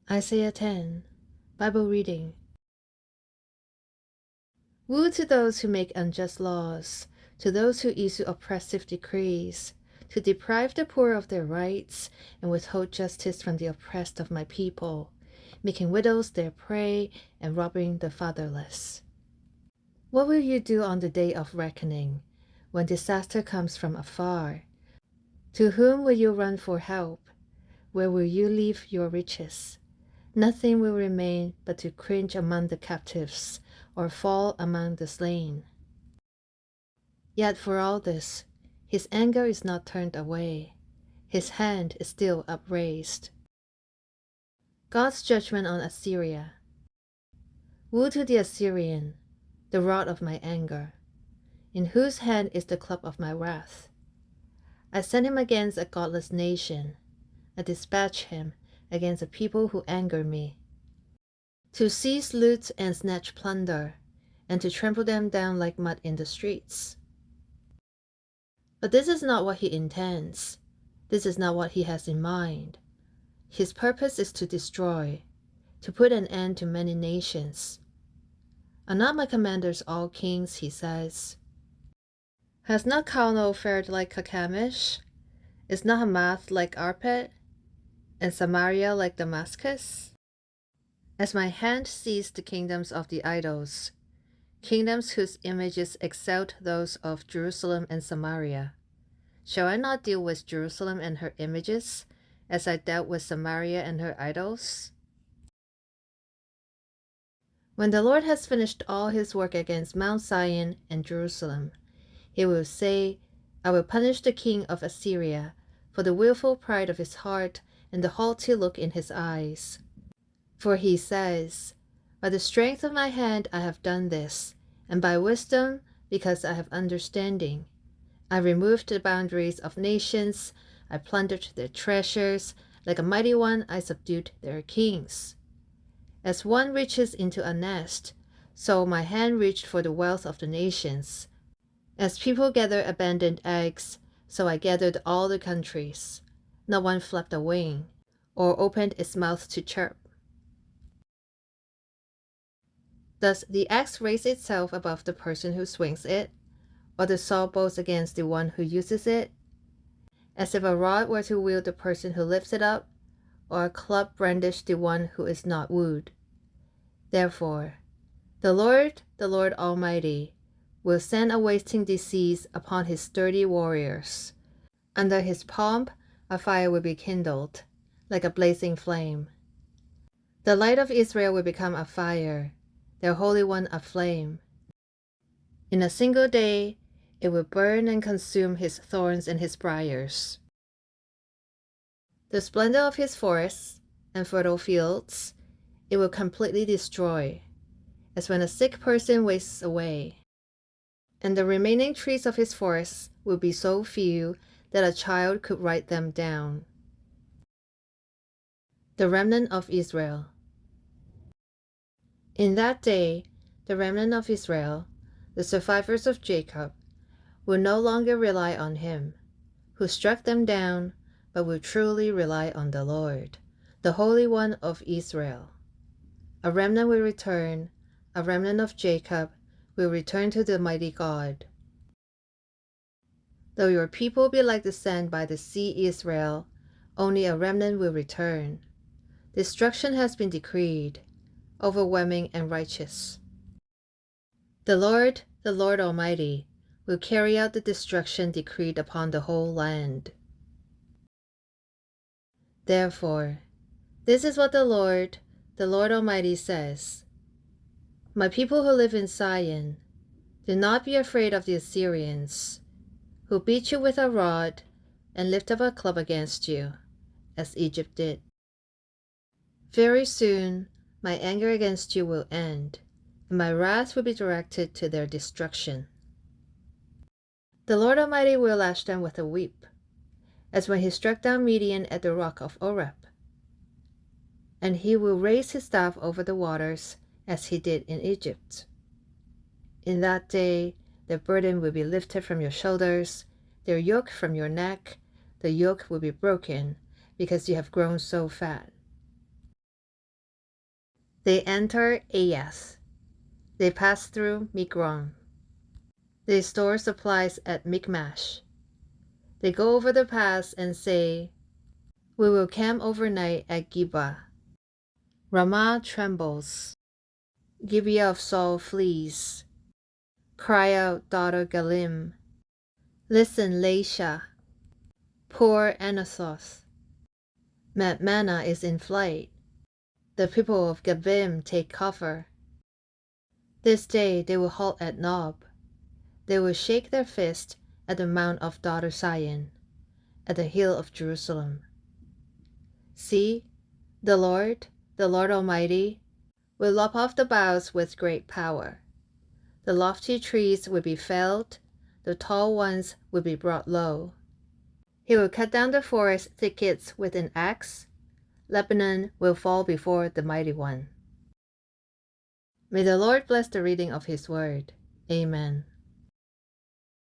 Isaiah 10, Bible reading. Woe to those who make unjust laws, to those who issue oppressive decrees, to deprive the poor of their rights and withhold justice from the oppressed of my people, making widows their prey and robbing the fatherless. What will you do on the day of reckoning, when disaster comes from afar? To whom will you run for help? Where will you leave your riches? Nothing will remain but to cringe among the captives, or fall among the slain. Yet for all this, his anger is not turned away. His hand is still upraised. God's judgment on Assyria. Woe to the Assyrian, the rod of my anger, in whose hand is the club of my wrath. I send him against a godless nation. I dispatch him against a people who anger me, to seize loot and snatch plunder, and to trample them down like mud in the streets. But this is not what he intends. This is not what he has in mind. His purpose is to destroy, to put an end to many nations. Are not my commanders all kings, he says? Has not Carmel fared like Carchemish? Is not Hamath like Arpad? And Samaria like Damascus? As my hand seized the kingdoms of the idols, kingdoms whose images excelled those of Jerusalem and Samaria, shall I not deal with Jerusalem and her images, as I dealt with Samaria and her idols? When the Lord has finished all his work against Mount Zion and Jerusalem, he will say, I will punish the king of Assyria for the willful pride of his heart and the haughty look in his eyes. For he says, by the strength of my hand I have done this, and by wisdom, because I have understanding. I removed the boundaries of nations, I plundered their treasures, like a mighty one I subdued their kings. As one reaches into a nest, so my hand reached for the wealth of the nations. As people gather abandoned eggs, so I gathered all the countries. Not one flapped a wing, or opened its mouth to chirp. Does the axe raise itself above the person who swings it, or the saw boast against the one who uses it? As if a rod were to wield the person who lifts it up, or a club brandish the one who is not wooed. Therefore, the Lord Almighty, will send a wasting disease upon his sturdy warriors. Under his pomp, a fire will be kindled, like a blazing flame. The light of Israel will become a fire, their Holy One a flame. In a single day, it will burn and consume his thorns and his briars. The splendor of his forests and fertile fields, it will completely destroy, as when a sick person wastes away. And the remaining trees of his forests will be so few that a child could write them down. The remnant of Israel. In that day, the remnant of Israel, the survivors of Jacob, will no longer rely on him, who struck them down, but will truly rely on the Lord, the Holy One of Israel. A remnant will return, a remnant of Jacob will return to the mighty God. Though your people be like the sand by the sea, Israel, only a remnant will return. Destruction has been decreed, overwhelming and righteous. The Lord Almighty, will carry out the destruction decreed upon the whole land. Therefore, this is what the Lord Almighty says. My people who live in Zion, do not be afraid of the Assyrians, who beat you with a rod and lift up a club against you, as Egypt did. Very soon, my anger against you will end, and my wrath will be directed to their destruction. The Lord Almighty will lash them with a whip, as when he struck down Midian at the rock of Oreb. And he will raise his staff over the waters, as he did in Egypt. In that day, their burden will be lifted from your shoulders, their yoke from your neck. The yoke will be broken, because you have grown so fat. They enter Ayath. They pass through Migron. They store supplies at Michmash. They go over the pass and say, "We will camp overnight at Geba." Ramah trembles. Gibeah of Saul flees. Cry out, daughter Galim. Listen, Laisha. Poor Anathoth. Madmannah is in flight. The people of Gebim take cover. This day they will halt at Nob. They will shake their fist at the mount of daughter Zion, at the hill of Jerusalem. See, the Lord Almighty, will lop off the boughs with great power. The lofty trees will be felled, the tall ones will be brought low. He will cut down the forest thickets with an axe. Lebanon will fall before the mighty one. May the Lord bless the reading of his word. Amen.